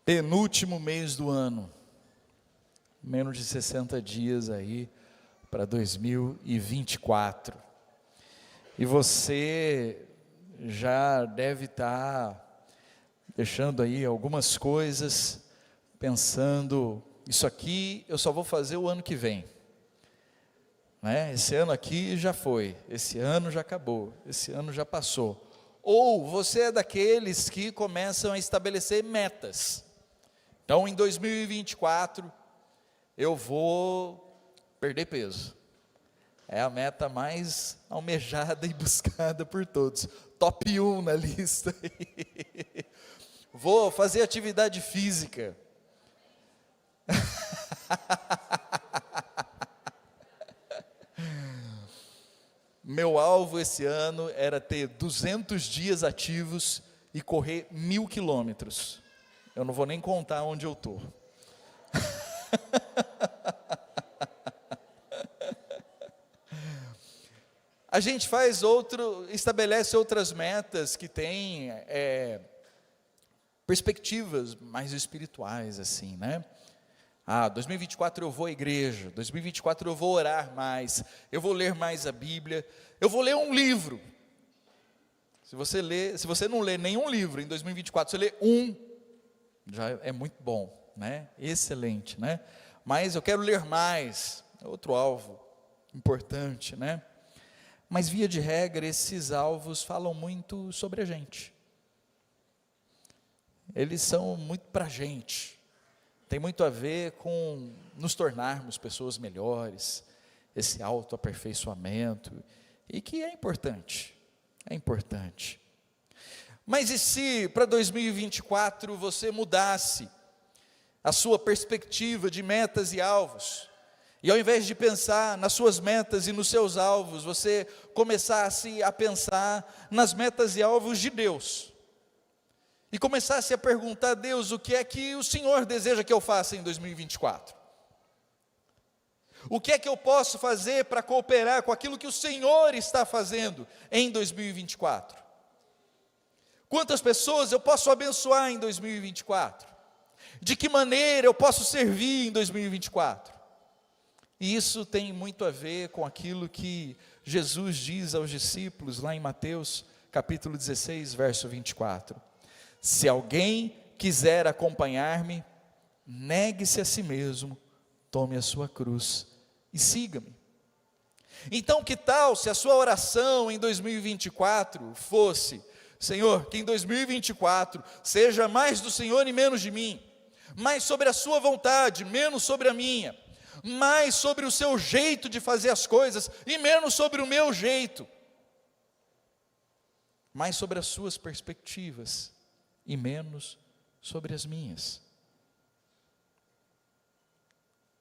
Penúltimo mês do ano, menos de 60 dias aí para 2024. E você já deve estar deixando aí algumas coisas, pensando, isso aqui eu só vou fazer o ano que vem. Né? Esse ano aqui já foi, esse ano já acabou, esse ano já passou. Ou você é daqueles que começam a estabelecer metas. Então, em 2024, eu vou perder peso. É a meta mais almejada e buscada por todos. Top 1 na lista. Vou fazer atividade física. Meu alvo esse ano era ter 200 dias ativos e correr 1.000 quilômetros. Eu não vou nem contar onde eu estou. A gente estabelece outras metas que têm perspectivas mais espirituais, assim, né? 2024 eu vou à igreja, 2024 eu vou orar mais, eu vou ler mais a Bíblia, eu vou ler um livro. Se você não lê nenhum livro em 2024, você lê um, já é muito bom, né? Excelente, né? Mas eu quero ler mais, é outro alvo importante, né? Mas via de regra, esses alvos falam muito sobre a gente. Eles são muito para a gente. Tem muito a ver com nos tornarmos pessoas melhores, esse autoaperfeiçoamento, e que é importante, Mas e se para 2024 você mudasse a sua perspectiva de metas e alvos, e ao invés de pensar nas suas metas e nos seus alvos, você começasse a pensar nas metas e alvos de Deus, e começasse a perguntar a Deus, o que é que o Senhor deseja que eu faça em 2024? O que é que eu posso fazer para cooperar com aquilo que o Senhor está fazendo em 2024? Quantas pessoas eu posso abençoar em 2024? De que maneira eu posso servir em 2024? E isso tem muito a ver com aquilo que Jesus diz aos discípulos lá em Mateus capítulo 16, verso 24. Se alguém quiser acompanhar-me, negue-se a si mesmo, tome a sua cruz e siga-me. Então, que tal se a sua oração em 2024 fosse: Senhor, que em 2024 seja mais do Senhor e menos de mim, mais sobre a sua vontade, menos sobre a minha, mais sobre o seu jeito de fazer as coisas e menos sobre o meu jeito, mais sobre as suas perspectivas e menos sobre as minhas.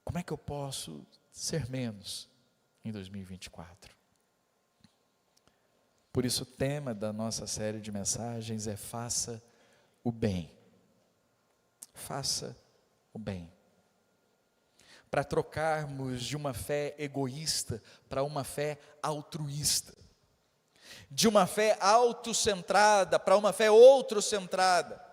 Como é que eu posso ser menos em 2024? Por isso o tema da nossa série de mensagens é faça o bem. Faça o bem. Para trocarmos de uma fé egoísta para uma fé altruísta. De uma fé autocentrada para uma fé outrocentrada.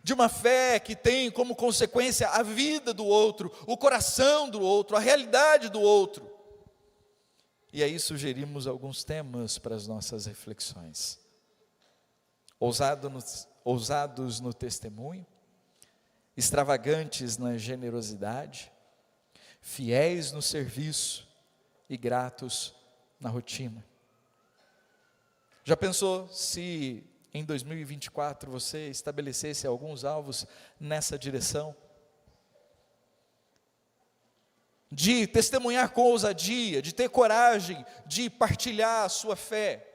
De uma fé que tem como consequência a vida do outro, o coração do outro, a realidade do outro. E aí sugerimos alguns temas para as nossas reflexões. Ousados no testemunho, extravagantes na generosidade, fiéis no serviço e gratos na rotina. Já pensou se em 2024 você estabelecesse alguns alvos nessa direção? De testemunhar com ousadia, de ter coragem de partilhar a sua fé.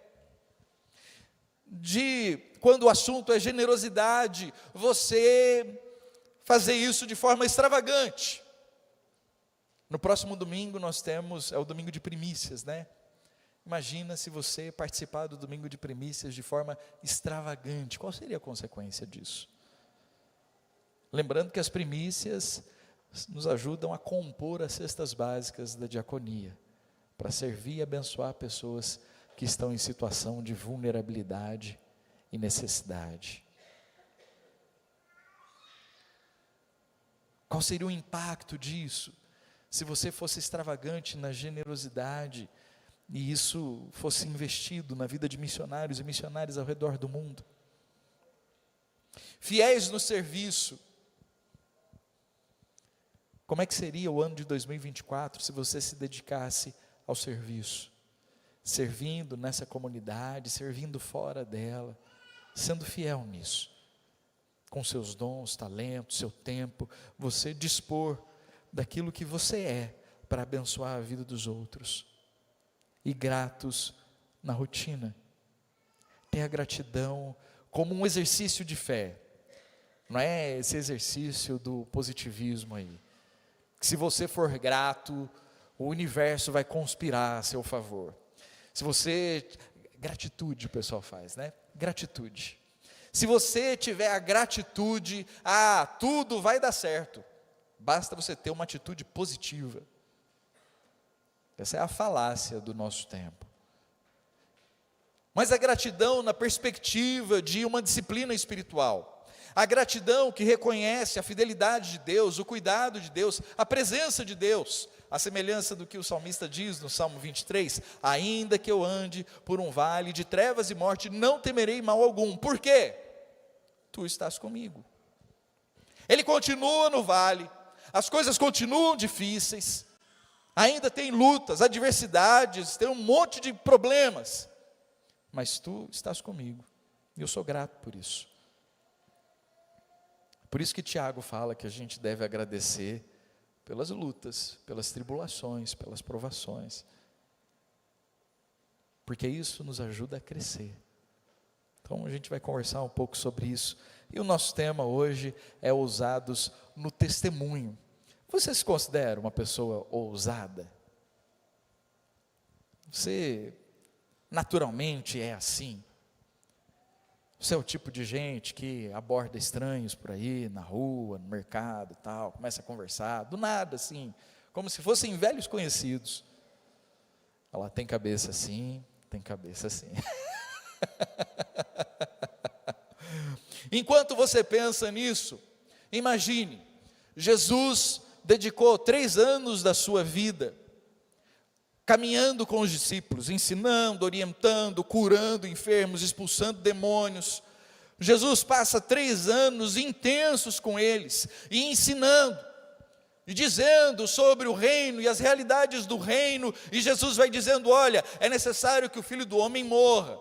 De, quando o assunto é generosidade, você fazer isso de forma extravagante. No próximo domingo nós temos, é o domingo de primícias, né? Imagina se você participar do domingo de primícias de forma extravagante, qual seria a consequência disso? Lembrando que as primícias nos ajudam a compor as cestas básicas da diaconia, para servir e abençoar pessoas que estão em situação de vulnerabilidade e necessidade. Qual seria o impacto disso, se você fosse extravagante na generosidade, e isso fosse investido na vida de missionários e missionárias ao redor do mundo? Fiéis no serviço. Como é que seria o ano de 2024 se você se dedicasse ao serviço? Servindo nessa comunidade, servindo fora dela, sendo fiel nisso. Com seus dons, talentos, seu tempo, você dispor daquilo que você é para abençoar a vida dos outros. E gratos na rotina. Ter a gratidão como um exercício de fé. Não é esse exercício do positivismo aí. Se você for grato, o universo vai conspirar a seu favor. Se você... Gratitude o pessoal faz, né? Gratitude. Se você tiver a gratitude, tudo vai dar certo. Basta você ter uma atitude positiva. Essa é a falácia do nosso tempo. Mas a gratidão na perspectiva de uma disciplina espiritual. A gratidão que reconhece a fidelidade de Deus, o cuidado de Deus, a presença de Deus. A semelhança do que o salmista diz no Salmo 23, ainda que eu ande por um vale de trevas e morte, não temerei mal algum. Por quê? Tu estás comigo. Ele continua no vale, as coisas continuam difíceis, ainda tem lutas, adversidades, tem um monte de problemas, mas tu estás comigo, e eu sou grato por isso. Por isso que Tiago fala que a gente deve agradecer pelas lutas, pelas tribulações, pelas provações, porque isso nos ajuda a crescer. Então a gente vai conversar um pouco sobre isso, e o nosso tema hoje é ousados no testemunho. Você se considera uma pessoa ousada? Você naturalmente é assim? Você é o tipo de gente que aborda estranhos por aí, na rua, no mercado e tal, começa a conversar, do nada assim, como se fossem velhos conhecidos. Ela tem cabeça assim, tem cabeça assim. Enquanto você pensa nisso, imagine, Jesus dedicou 3 anos da sua vida, caminhando com os discípulos, ensinando, orientando, curando enfermos, expulsando demônios. Jesus passa 3 anos intensos com eles, e ensinando, e dizendo sobre o reino, e as realidades do reino, e Jesus vai dizendo, olha, é necessário que o Filho do Homem morra,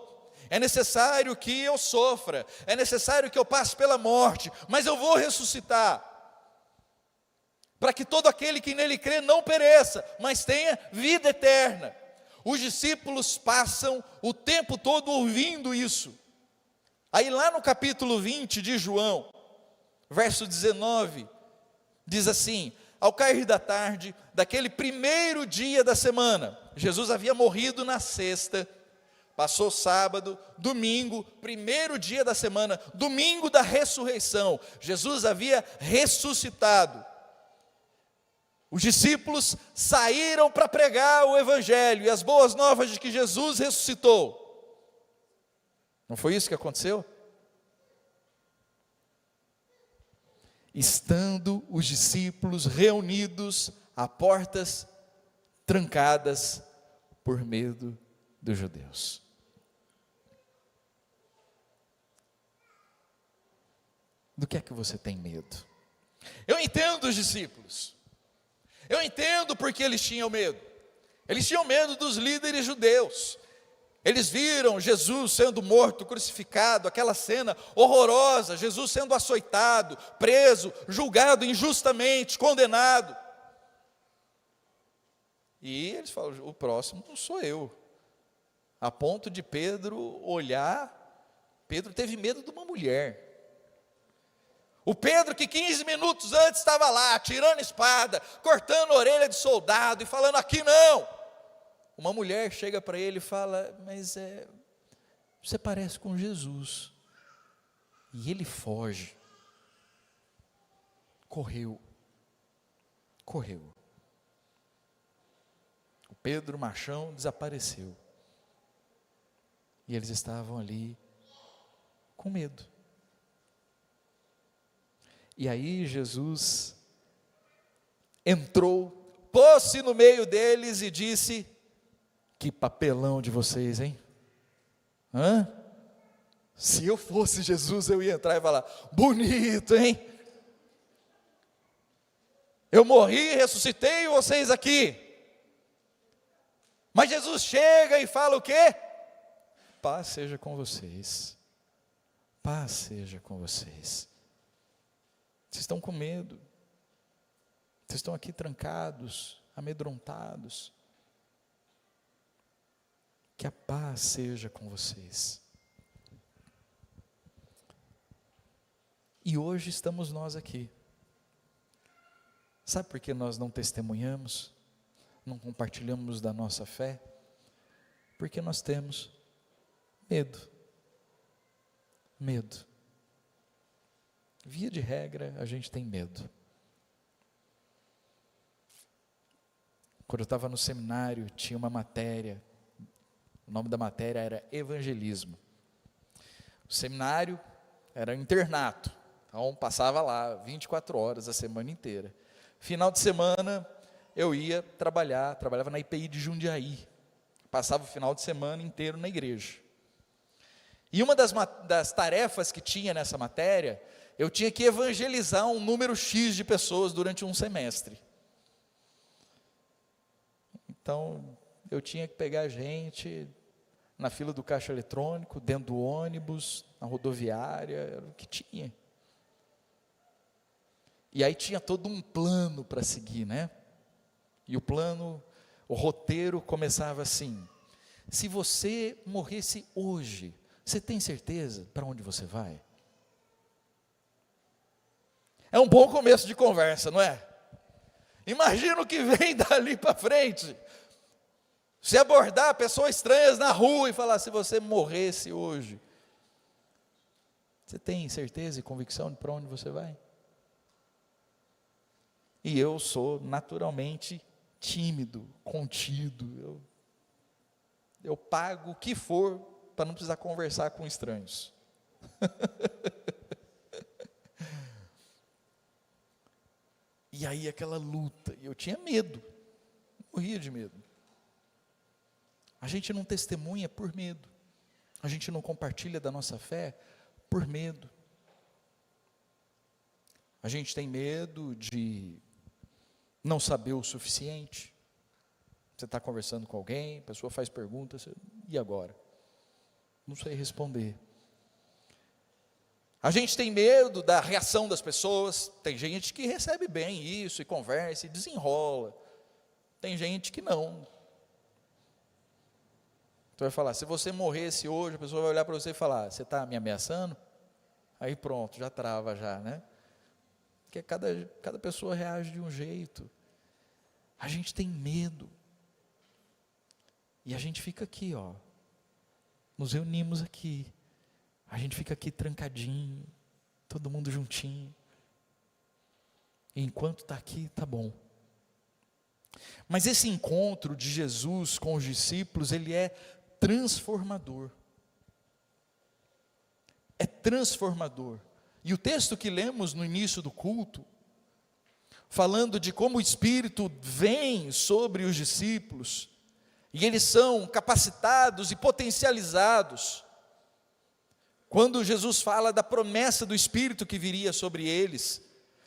é necessário que eu sofra, é necessário que eu passe pela morte, mas eu vou ressuscitar, para que todo aquele que nele crê não pereça, mas tenha vida eterna. Os discípulos passam o tempo todo ouvindo isso. Aí lá no capítulo 20 de João, verso 19, diz assim, ao cair da tarde, daquele primeiro dia da semana, Jesus havia morrido na sexta, passou sábado, domingo, primeiro dia da semana, domingo da ressurreição, Jesus havia ressuscitado. Os discípulos saíram para pregar o evangelho e as boas novas de que Jesus ressuscitou. Não foi isso que aconteceu? Estando os discípulos reunidos a portas trancadas por medo dos judeus. Do que é que você tem medo? Eu entendo os discípulos. Eu entendo porque eles tinham medo. Eles tinham medo dos líderes judeus. Eles viram Jesus sendo morto, crucificado, aquela cena horrorosa, Jesus sendo açoitado, preso, julgado injustamente, condenado. E eles falam, o próximo não sou eu. A ponto de Pedro olhar, Pedro teve medo de uma mulher. O Pedro que 15 minutos antes estava lá, tirando espada, cortando a orelha de soldado e falando, aqui não. Uma mulher chega para ele e fala, mas você parece com Jesus. E ele foge. Correu. O Pedro machão desapareceu. E eles estavam ali com medo. E aí Jesus entrou, pôs-se no meio deles e disse: que papelão de vocês, hein? Se eu fosse Jesus, eu ia entrar e falar: bonito, hein? Eu morri, ressuscitei e vocês aqui. Mas Jesus chega e fala o quê? Paz seja com vocês. Paz seja com vocês. Vocês estão com medo. Vocês estão aqui trancados, amedrontados. Que a paz seja com vocês. E hoje estamos nós aqui. Sabe por que nós não testemunhamos? Não compartilhamos da nossa fé? Porque nós temos medo. Medo. Via de regra, a gente tem medo. Quando eu estava no seminário, tinha uma matéria, o nome da matéria era evangelismo. O seminário era um internato, então passava lá 24 horas a semana inteira. Final de semana eu ia trabalhava na IPI de Jundiaí, passava o final de semana inteiro na igreja. E uma das tarefas que tinha nessa matéria, eu tinha que evangelizar um número X de pessoas durante um semestre. Então, eu tinha que pegar gente na fila do caixa eletrônico, dentro do ônibus, na rodoviária, era o que tinha. E aí tinha todo um plano para seguir, né? E o roteiro começava assim: se você morresse hoje, você tem certeza para onde você vai? É um bom começo de conversa, não é? Imagina o que vem dali para frente. Se abordar pessoas estranhas na rua e falar: se você morresse hoje, você tem certeza e convicção de para onde você vai? E eu sou naturalmente tímido, contido, eu pago o que for para não precisar conversar com estranhos. E aí aquela luta, e eu tinha medo, morria de medo. A gente não testemunha por medo, a gente não compartilha da nossa fé por medo. A gente tem medo de não saber o suficiente. Você está conversando com alguém, a pessoa faz perguntas, e agora? Não sei responder. A gente tem medo da reação das pessoas. Tem gente que recebe bem isso, e conversa, e desenrola. Tem gente que não. Então vai falar: se você morresse hoje, a pessoa vai olhar para você e falar: você está me ameaçando? Aí pronto, já trava já, né? Porque cada pessoa reage de um jeito. A gente tem medo. E a gente fica aqui, nos reunimos aqui. A gente fica aqui trancadinho, todo mundo juntinho. E enquanto está aqui, está bom. Mas esse encontro de Jesus com os discípulos, ele é transformador. É transformador. E o texto que lemos no início do culto, falando de como o Espírito vem sobre os discípulos, e eles são capacitados e potencializados, quando Jesus fala da promessa do Espírito que viria sobre eles: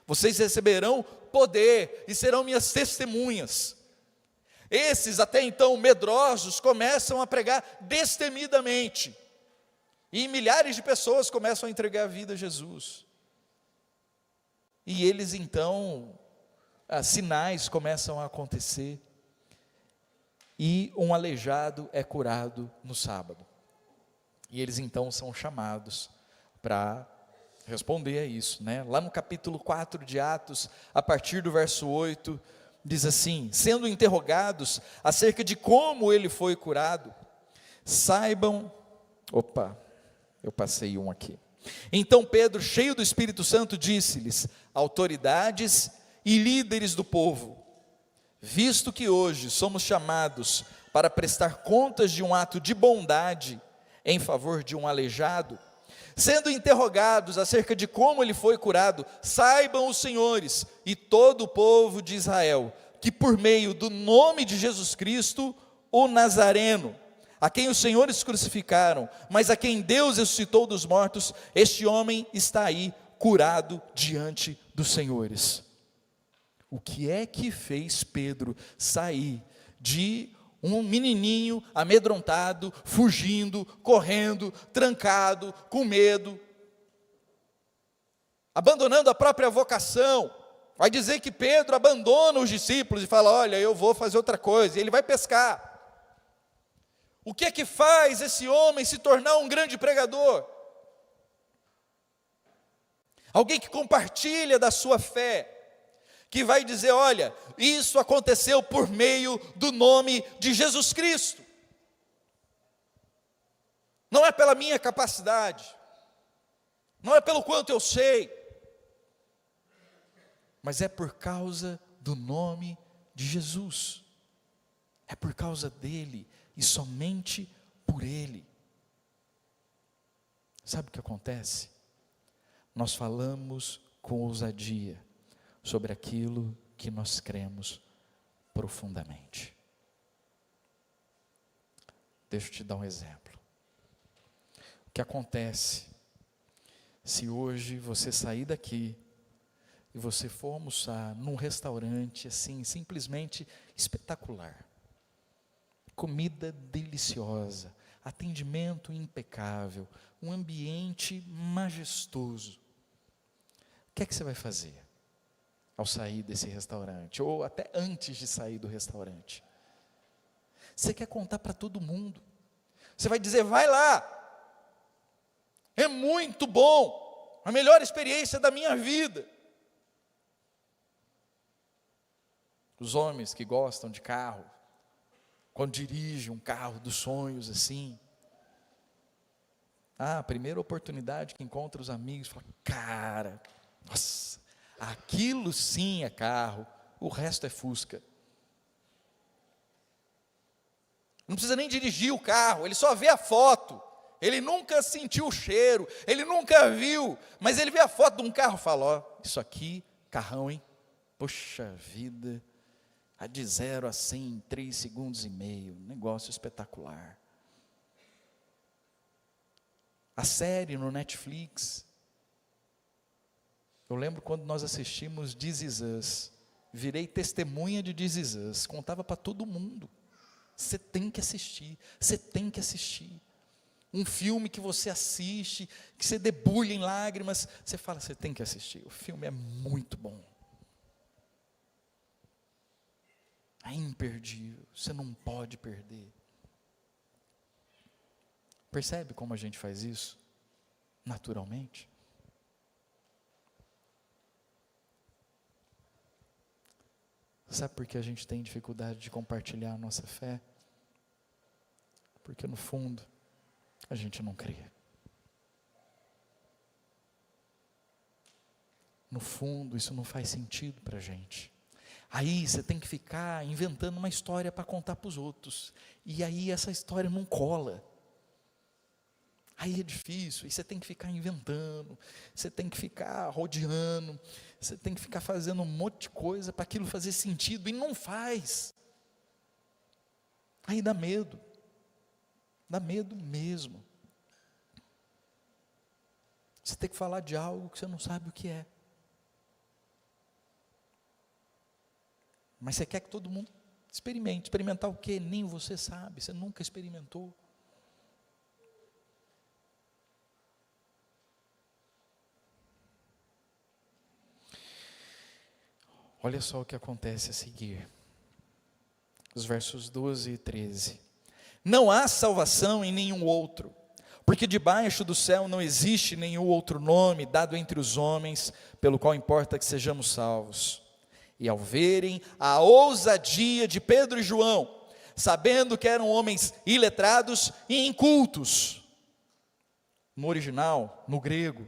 vocês receberão poder e serão minhas testemunhas. Esses até então medrosos começam a pregar destemidamente, e milhares de pessoas começam a entregar a vida a Jesus. E eles então, sinais começam a acontecer, e um aleijado é curado no sábado. E eles então são chamados para responder a isso, né? Lá no capítulo 4 de Atos, a partir do verso 8, diz assim: sendo interrogados acerca de como ele foi curado, saibam... eu passei um aqui. Então Pedro, cheio do Espírito Santo, disse-lhes: autoridades e líderes do povo, visto que hoje somos chamados para prestar contas de um ato de bondade em favor de um aleijado, Sendo interrogados acerca de como ele foi curado, saibam os senhores e todo o povo de Israel, que por meio do nome de Jesus Cristo, o Nazareno, a quem os senhores crucificaram, mas a quem Deus ressuscitou dos mortos, este homem está aí, curado diante dos senhores. O que é que fez Pedro sair de um menininho amedrontado, fugindo, correndo, trancado, com medo, abandonando a própria vocação? Vai dizer que Pedro abandona os discípulos e fala: olha, eu vou fazer outra coisa, e ele vai pescar. O que é que faz esse homem se tornar um grande pregador? Alguém que compartilha da sua fé, que vai dizer: olha, isso aconteceu por meio do nome de Jesus Cristo. Não é pela minha capacidade, não é pelo quanto eu sei, mas é por causa do nome de Jesus. É por causa dele e somente por ele. Sabe o que acontece? Nós falamos com ousadia sobre aquilo que nós cremos profundamente. Deixa eu te dar um exemplo. O que acontece se hoje você sair daqui e você for almoçar num restaurante assim, simplesmente espetacular, comida deliciosa, atendimento impecável, um ambiente majestoso, o que é que você vai fazer ao sair desse restaurante, ou até antes de sair do restaurante? Você quer contar para todo mundo, você vai dizer: vai lá, é muito bom, a melhor experiência da minha vida. Os homens que gostam de carro, quando dirigem um carro dos sonhos assim, a primeira oportunidade que encontra os amigos, fala: cara, nossa, aquilo sim é carro, o resto é Fusca. Não precisa nem dirigir o carro, ele só vê a foto, ele nunca sentiu o cheiro, ele nunca viu, mas ele vê a foto de um carro e fala: ó, isso aqui, carrão, hein? Poxa vida, a de 0 a 100 em 3,5 segundos, negócio espetacular. A série no Netflix, eu lembro quando nós assistimos This Is Us, virei testemunha de This Is Us, contava para todo mundo: você tem que assistir, você tem que assistir. Um filme que você assiste, que você debulha em lágrimas, você fala: você tem que assistir, o filme é muito bom. É imperdível, você não pode perder. Percebe como a gente faz isso? Naturalmente. Sabe por que a gente tem dificuldade de compartilhar a nossa fé? Porque no fundo, a gente não crê. No fundo, isso não faz sentido para a gente. Aí você tem que ficar inventando uma história para contar para os outros, e aí essa história não cola. Aí é difícil, e você tem que ficar inventando, você tem que ficar rodeando, você tem que ficar fazendo um monte de coisa para aquilo fazer sentido, e não faz. Aí dá medo mesmo. Você tem que falar de algo que você não sabe o que é. Mas você quer que todo mundo experimente. Experimentar o quê? Nem você sabe, você nunca experimentou. Olha só o que acontece a seguir. Os versos 12 e 13. Não há salvação em nenhum outro, porque debaixo do céu não existe nenhum outro nome dado entre os homens, pelo qual importa que sejamos salvos. E ao verem a ousadia de Pedro e João, sabendo que eram homens iletrados e incultos, no original, no grego,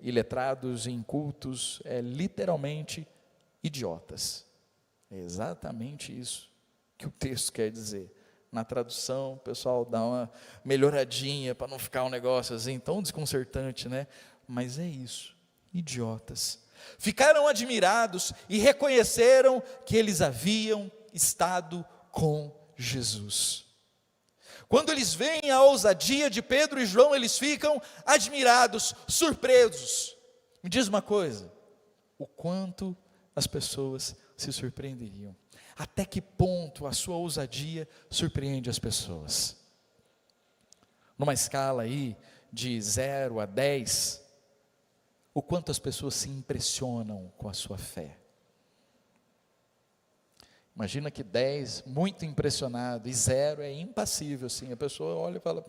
iletrados e incultos é literalmente idiotas. É exatamente isso que o texto quer dizer. Na tradução, o pessoal dá uma melhoradinha para não ficar um negócio assim tão desconcertante, né? Mas é isso, idiotas. Ficaram admirados e reconheceram que eles haviam estado com Jesus. Quando eles veem a ousadia de Pedro e João, eles ficam admirados, surpresos. Me diz uma coisa, o quanto as pessoas se surpreenderiam? Até que ponto a sua ousadia surpreende as pessoas? Numa escala aí de 0 a 10, o quanto as pessoas se impressionam com a sua fé? Imagina que 10, muito impressionado, e 0 é impassível, assim, a pessoa olha e fala,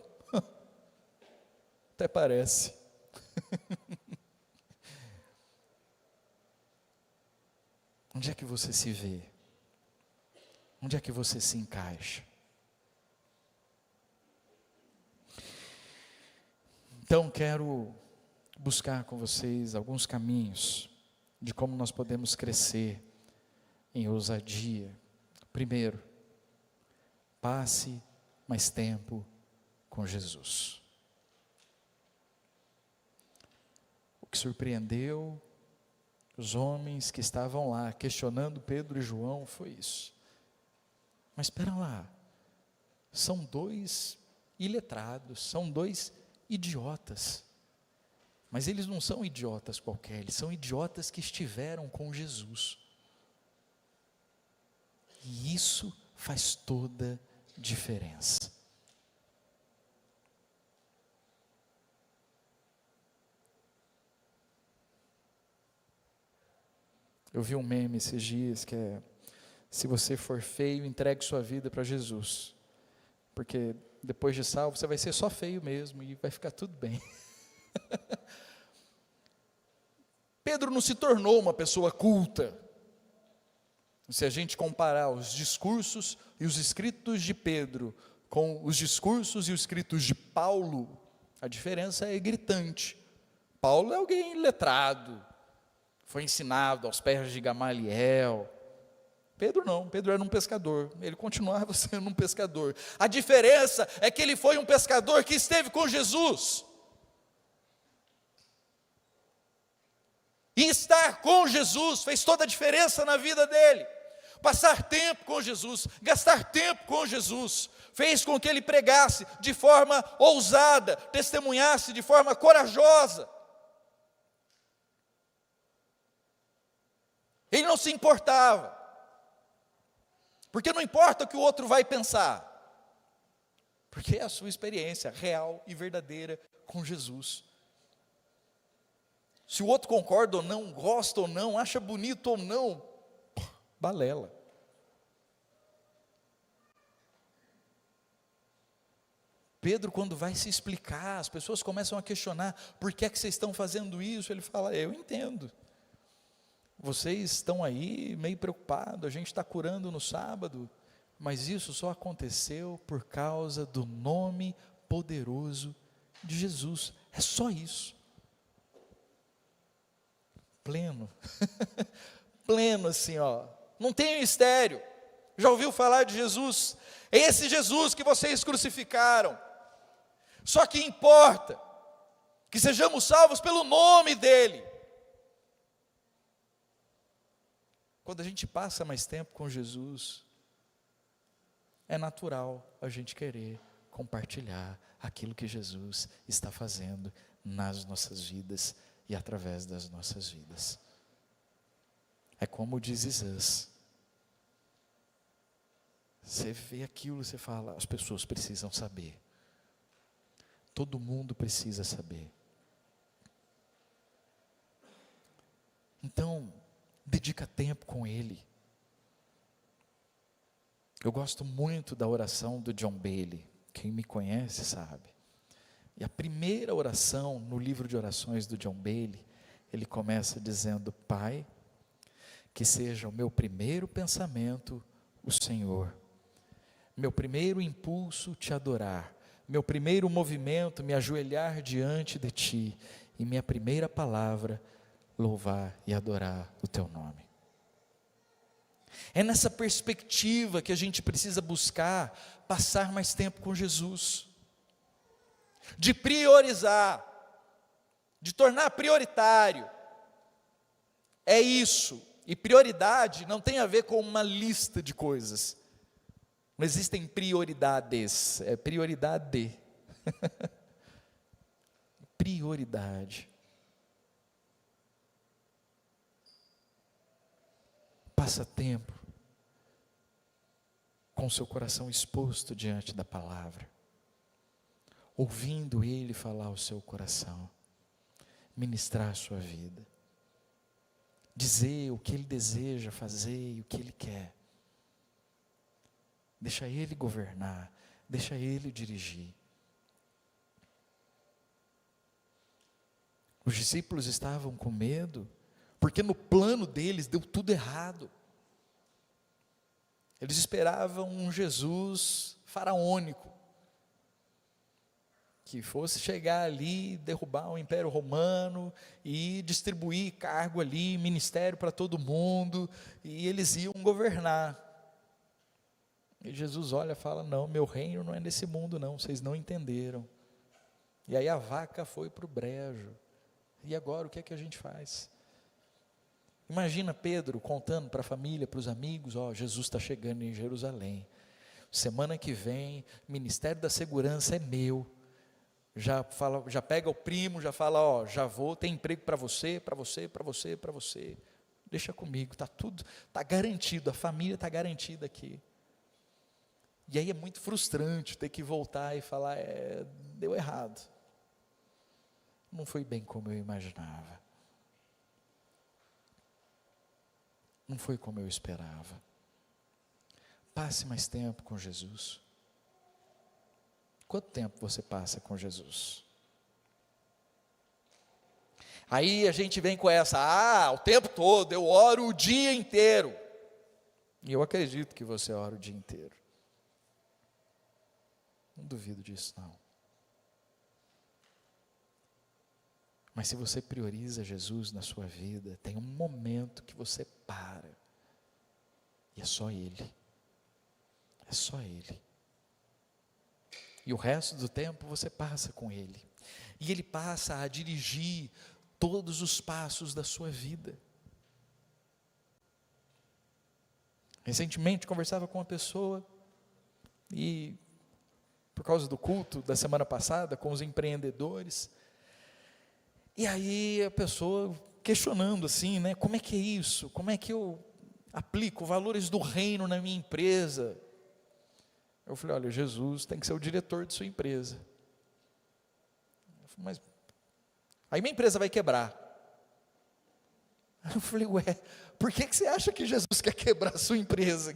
até parece. Onde é que você se vê? Onde é que você se encaixa? Então, quero buscar com vocês alguns caminhos de como nós podemos crescer em ousadia. Primeiro, passe mais tempo com Jesus. O que surpreendeu os homens que estavam lá, questionando Pedro e João, foi isso. Mas espera lá, são 2 iletrados, são 2 idiotas. Mas eles não são idiotas qualquer, eles são idiotas que estiveram com Jesus. E isso faz toda diferença. Eu vi um meme esses dias que é: se você for feio, entregue sua vida para Jesus, porque depois de salvo você vai ser só feio mesmo e vai ficar tudo bem. Pedro não se tornou uma pessoa culta. Se a gente comparar os discursos e os escritos de Pedro com os discursos e os escritos de Paulo, a diferença é gritante. Paulo é alguém letrado, foi ensinado aos pés de Gamaliel. Pedro não, Pedro era um pescador, ele continuava sendo um pescador. A diferença é que ele foi um pescador que esteve com Jesus. E estar com Jesus fez toda a diferença na vida dele. Passar tempo com Jesus, gastar tempo com Jesus, fez com que ele pregasse de forma ousada, testemunhasse de forma corajosa. Ele não se importava, porque não importa o que o outro vai pensar, porque é a sua experiência real e verdadeira com Jesus. Se o outro concorda ou não, gosta ou não, acha bonito ou não, balela. Pedro, quando vai se explicar, as pessoas começam a questionar: por que é que vocês estão fazendo isso? Ele fala: eu entendo. Vocês estão aí meio preocupados, a gente está curando no sábado, mas isso só aconteceu por causa do nome poderoso de Jesus. É só isso. Pleno, pleno assim, ó. Não tem mistério. Já ouviu falar de Jesus? É esse Jesus que vocês crucificaram. Só que importa que sejamos salvos pelo nome dele. Quando a gente passa mais tempo com Jesus, é natural a gente querer compartilhar aquilo que Jesus está fazendo nas nossas vidas e através das nossas vidas. É como diz Isaías. Você vê aquilo, você fala: as pessoas precisam saber. Todo mundo precisa saber. Então, dedica tempo com Ele. Eu gosto muito da oração do John Bailey. Quem me conhece sabe. E a primeira oração no livro de orações do John Bailey, ele começa dizendo: Pai, que seja o meu primeiro pensamento o Senhor, meu primeiro impulso te adorar, meu primeiro movimento me ajoelhar diante de ti, e minha primeira palavra louvar e adorar o teu nome. É nessa perspectiva que a gente precisa buscar passar mais tempo com Jesus, de priorizar, de tornar prioritário. É isso. E prioridade não tem a ver com uma lista de coisas. Não existem prioridades, é prioridade. Prioridade. Passa tempo com seu coração exposto diante da palavra, ouvindo Ele falar ao seu coração, ministrar a sua vida, dizer o que Ele deseja fazer e o que Ele quer. Deixa Ele governar, deixa Ele dirigir. Os discípulos estavam com medo, porque no plano deles deu tudo errado. Eles esperavam um Jesus faraônico, que fosse chegar ali, derrubar o Império Romano e distribuir cargo ali, ministério para todo mundo, e eles iam governar. E Jesus olha e fala: não, meu reino não é nesse mundo não, vocês não entenderam. E aí a vaca foi para o brejo. E agora o que é que a gente faz? Imagina Pedro contando para a família, para os amigos: ó, Jesus está chegando em Jerusalém, semana que vem, Ministério da Segurança é meu. Já pega o primo, já fala: ó, já vou, tem emprego para você, para você, para você, para você. Deixa comigo, está tudo, está garantido, a família está garantida aqui. E aí é muito frustrante ter que voltar e falar: deu errado. Não foi bem como eu imaginava. Não foi como eu esperava. Passe mais tempo com Jesus. Quanto tempo você passa com Jesus? Aí a gente vem com essa: o tempo todo, eu oro o dia inteiro. E eu acredito que você ora o dia inteiro. Não duvido disso não. Mas se você prioriza Jesus na sua vida, tem um momento que você para, e é só Ele, é só Ele, e o resto do tempo você passa com Ele, e Ele passa a dirigir todos os passos da sua vida. Recentemente conversava com uma pessoa, e por causa do culto da semana passada, com os empreendedores, e aí a pessoa questionando assim, né? Como é que é isso? Como é que eu aplico valores do reino na minha empresa? Eu falei: olha, Jesus tem que ser o diretor de sua empresa. Eu falei: mas aí minha empresa vai quebrar. Eu falei: ué, por que você acha que Jesus quer quebrar a sua empresa?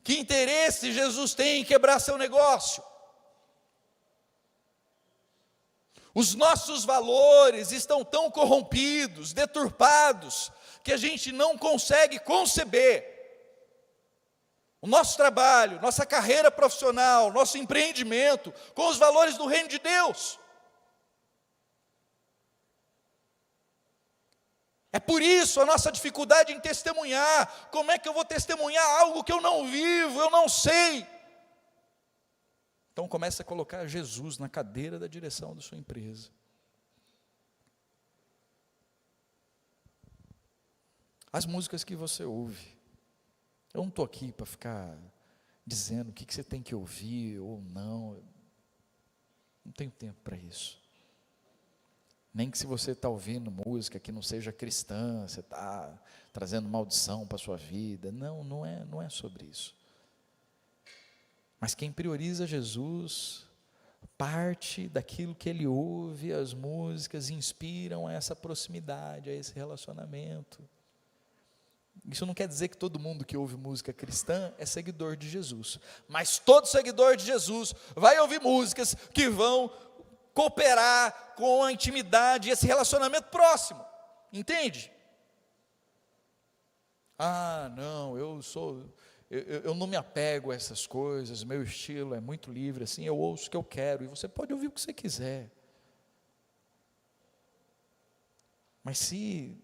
Que interesse Jesus tem em quebrar seu negócio? Os nossos valores estão tão corrompidos, deturpados, que a gente não consegue conceber o nosso trabalho, nossa carreira profissional, nosso empreendimento, com os valores do reino de Deus. É por isso a nossa dificuldade em testemunhar. Como é que eu vou testemunhar algo que eu não vivo, eu não sei? Então comece a colocar Jesus na cadeira da direção da sua empresa. As músicas que você ouve. Eu não estou aqui para ficar dizendo o que você tem que ouvir ou não. Não tenho tempo para isso. Nem que se você está ouvindo música que não seja cristã, você está trazendo maldição para a sua vida. Não é sobre isso. Mas quem prioriza Jesus, parte daquilo que ele ouve, as músicas inspiram a essa proximidade, a esse relacionamento. Isso não quer dizer que todo mundo que ouve música cristã é seguidor de Jesus, mas todo seguidor de Jesus vai ouvir músicas que vão cooperar com a intimidade e esse relacionamento próximo, entende? Não, eu não me apego a essas coisas, meu estilo é muito livre, assim, eu ouço o que eu quero, e você pode ouvir o que você quiser. Mas se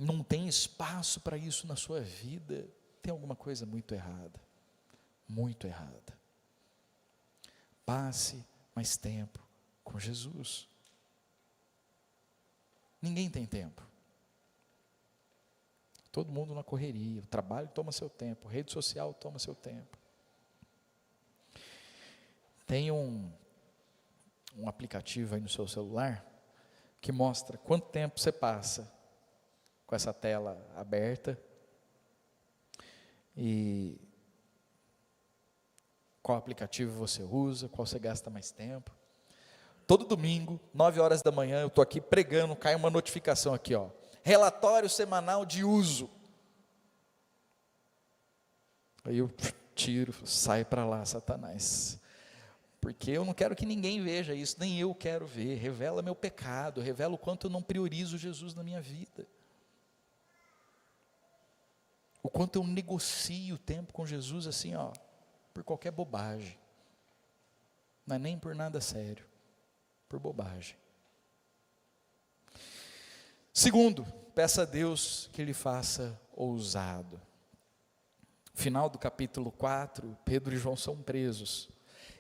não tem espaço para isso na sua vida, tem alguma coisa muito errada. Muito errada. Passe mais tempo com Jesus. Ninguém tem tempo. Todo mundo na correria, o trabalho toma seu tempo, a rede social toma seu tempo. Tem um aplicativo aí no seu celular que mostra quanto tempo você passa com essa tela aberta e qual aplicativo você usa, qual você gasta mais tempo. Todo domingo, 9 horas da manhã, eu estou aqui pregando, cai uma notificação aqui, ó. Relatório semanal de uso. Aí eu tiro, sai para lá, Satanás. Porque eu não quero que ninguém veja isso, nem eu quero ver. Revela meu pecado, revela o quanto eu não priorizo Jesus na minha vida. O quanto eu negocio o tempo com Jesus assim, ó, por qualquer bobagem. Não é nem por nada sério, por bobagem. Segundo, peça a Deus que Ele faça ousado. Final do capítulo 4, Pedro e João são presos.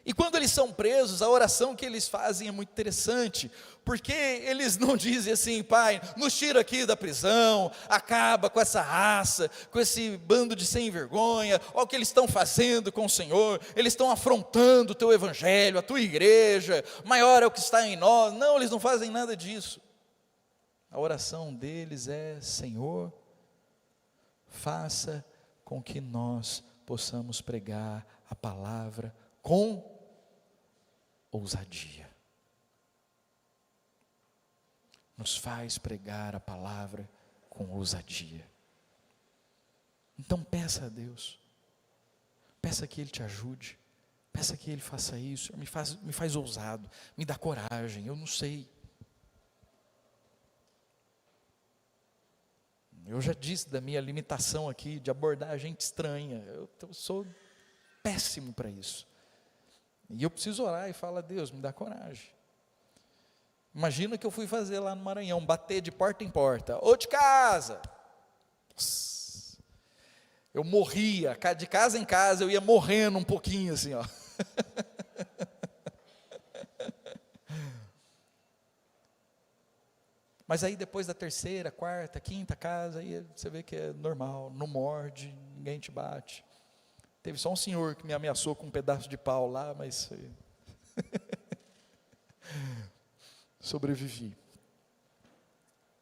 E quando eles são presos, a oração que eles fazem é muito interessante, porque eles não dizem assim: Pai, nos tira aqui da prisão, acaba com essa raça, com esse bando de sem vergonha, olha o que eles estão fazendo com o Senhor, eles estão afrontando o teu evangelho, a tua igreja, maior é o que está em nós. Não, eles não fazem nada disso. A oração deles é: Senhor, faça com que nós possamos pregar a palavra com ousadia. Nos faz pregar a palavra com ousadia. Então peça a Deus, peça que Ele te ajude, peça que Ele faça isso, me faz ousado, me dá coragem, eu não sei. Eu já disse da minha limitação aqui de abordar gente estranha, eu sou péssimo para isso. E eu preciso orar e falar: Deus, me dá coragem. Imagina que eu fui fazer lá no Maranhão, bater de porta em porta. Ô de casa! Nossa, eu morria, de casa em casa eu ia morrendo um pouquinho assim, ó. Mas aí depois da terceira, quarta, quinta casa, aí você vê que é normal, não morde, ninguém te bate. Teve só um senhor que me ameaçou com um pedaço de pau lá, mas sobrevivi.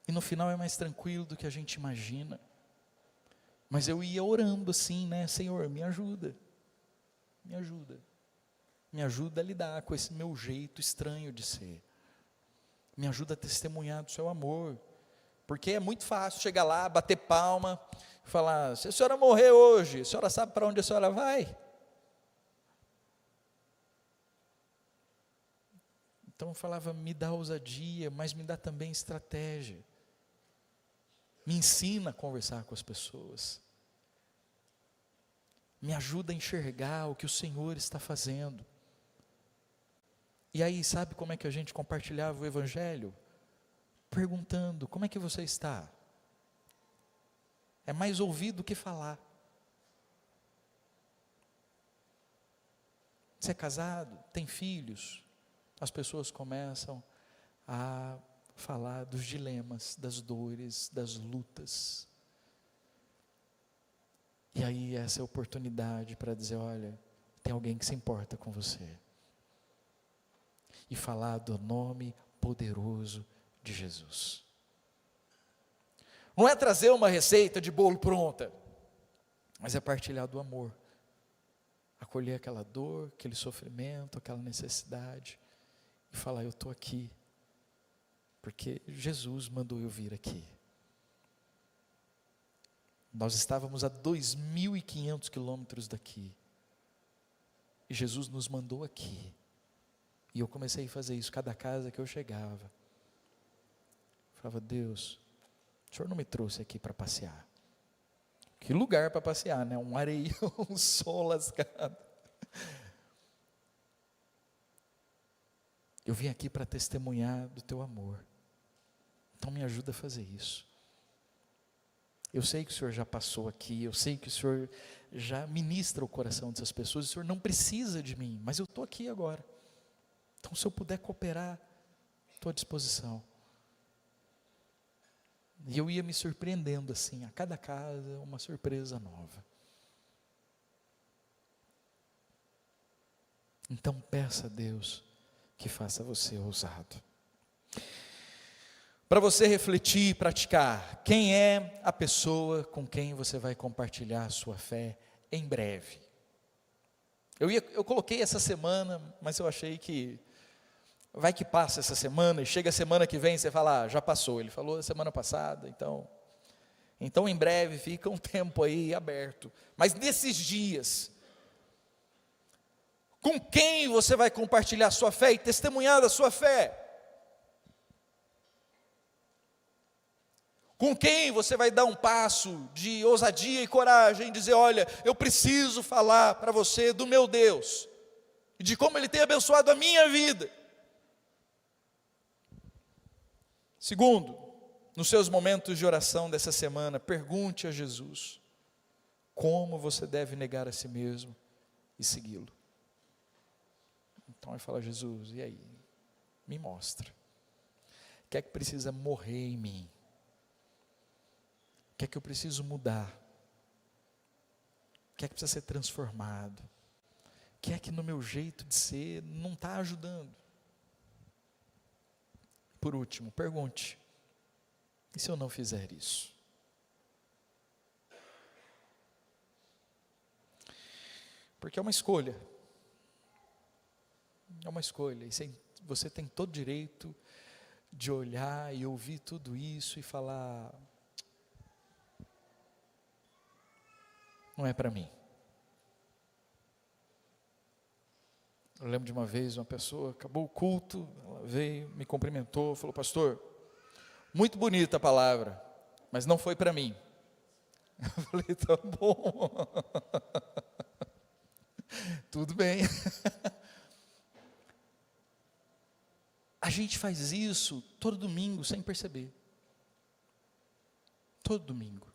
E no final é mais tranquilo do que a gente imagina. Mas eu ia orando assim, né? Senhor, me ajuda. Me ajuda. Me ajuda a lidar com esse meu jeito estranho de ser. Me ajuda a testemunhar do seu amor. Porque é muito fácil chegar lá, bater palma, falar: se a senhora morrer hoje, a senhora sabe para onde a senhora vai? Então eu falava: me dá ousadia, mas me dá também estratégia. Me ensina a conversar com as pessoas. Me ajuda a enxergar o que o Senhor está fazendo. E aí, sabe como é que a gente compartilhava o Evangelho? Perguntando: como é que você está? É mais ouvir do que falar. Você é casado? Tem filhos? As pessoas começam a falar dos dilemas, das dores, das lutas. E aí essa é a oportunidade para dizer: olha, tem alguém que se importa com você. E falar do nome poderoso de Jesus. Não é trazer uma receita de bolo pronta, mas é partilhar do amor. Acolher aquela dor, aquele sofrimento, aquela necessidade. E falar: eu estou aqui, porque Jesus mandou eu vir aqui. Nós estávamos a 2.500 quilômetros daqui. E Jesus nos mandou aqui. E eu comecei a fazer isso, cada casa que eu chegava. Eu falava: Deus, o Senhor não me trouxe aqui para passear. Que lugar para passear, né? Um areião, um sol lascado. Eu vim aqui para testemunhar do teu amor. Então me ajuda a fazer isso. Eu sei que o Senhor já passou aqui, eu sei que o Senhor já ministra o coração dessas pessoas, o Senhor não precisa de mim, mas eu estou aqui agora. Então, se eu puder cooperar, estou à disposição. E eu ia me surpreendendo assim, a cada casa, uma surpresa nova. Então, peça a Deus que faça você ousado. Para você refletir e praticar, quem é a pessoa com quem você vai compartilhar a sua fé em breve? Eu coloquei essa semana, mas eu achei que vai que passa essa semana, e chega a semana que vem, você fala, já passou. Ele falou a semana passada, então em breve fica um tempo aí aberto. Mas nesses dias, com quem você vai compartilhar a sua fé e testemunhar da sua fé? Com quem você vai dar um passo de ousadia e coragem, dizer, olha, eu preciso falar para você do meu Deus, e de como Ele tem abençoado a minha vida. Segundo, nos seus momentos de oração dessa semana, pergunte a Jesus, como você deve negar a si mesmo e segui-lo. Então ele fala, Jesus, e aí? Me mostra. O que é que precisa morrer em mim? O que é que eu preciso mudar? O que é que precisa ser transformado? O que é que no meu jeito de ser não está ajudando? Por último, pergunte, e se eu não fizer isso? Porque é uma escolha. É uma escolha, e você tem todo direito de olhar e ouvir tudo isso e falar, não é para mim. Eu lembro de uma vez, uma pessoa, acabou o culto, ela veio, me cumprimentou, falou, pastor, muito bonita a palavra, mas não foi para mim. Eu falei, tá bom, tudo bem. A gente faz isso todo domingo, sem perceber. Todo domingo.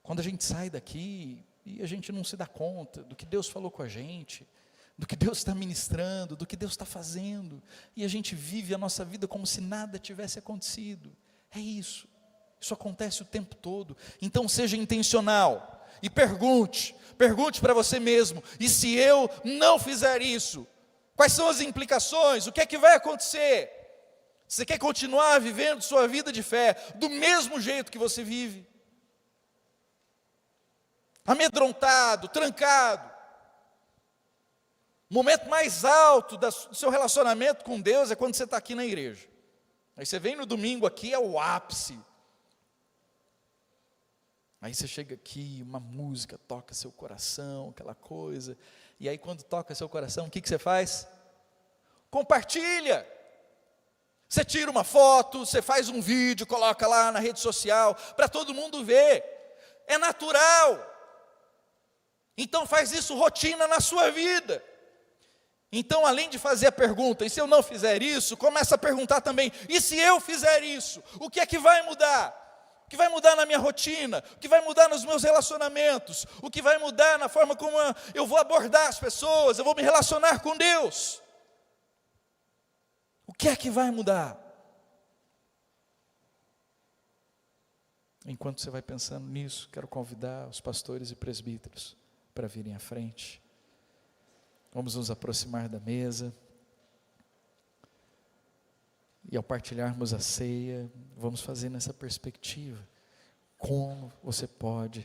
Quando a gente sai daqui e a gente não se dá conta do que Deus falou com a gente, do que Deus está ministrando, do que Deus está fazendo, e a gente vive a nossa vida como se nada tivesse acontecido. É isso. Isso acontece o tempo todo. Então seja intencional e pergunte para você mesmo, e se eu não fizer isso, quais são as implicações? O que é que vai acontecer? Você quer continuar vivendo sua vida de fé do mesmo jeito que você vive? Amedrontado, trancado. O momento mais alto do seu relacionamento com Deus é quando você está aqui na igreja. Aí você vem no domingo aqui, é o ápice. Aí você chega aqui, uma música toca seu coração, aquela coisa. E aí quando toca seu coração, o que você faz? Compartilha. Você tira uma foto, você faz um vídeo, coloca lá na rede social, para todo mundo ver. É natural. Então faz isso rotina na sua vida. Então, além de fazer a pergunta, e se eu não fizer isso, começa a perguntar também, e se eu fizer isso, o que é que vai mudar? O que vai mudar na minha rotina? O que vai mudar nos meus relacionamentos? O que vai mudar na forma como eu vou abordar as pessoas? Eu vou me relacionar com Deus? O que é que vai mudar? Enquanto você vai pensando nisso, quero convidar os pastores e presbíteros para virem à frente. Vamos nos aproximar da mesa. E ao partilharmos a ceia, vamos fazer nessa perspectiva. Como você pode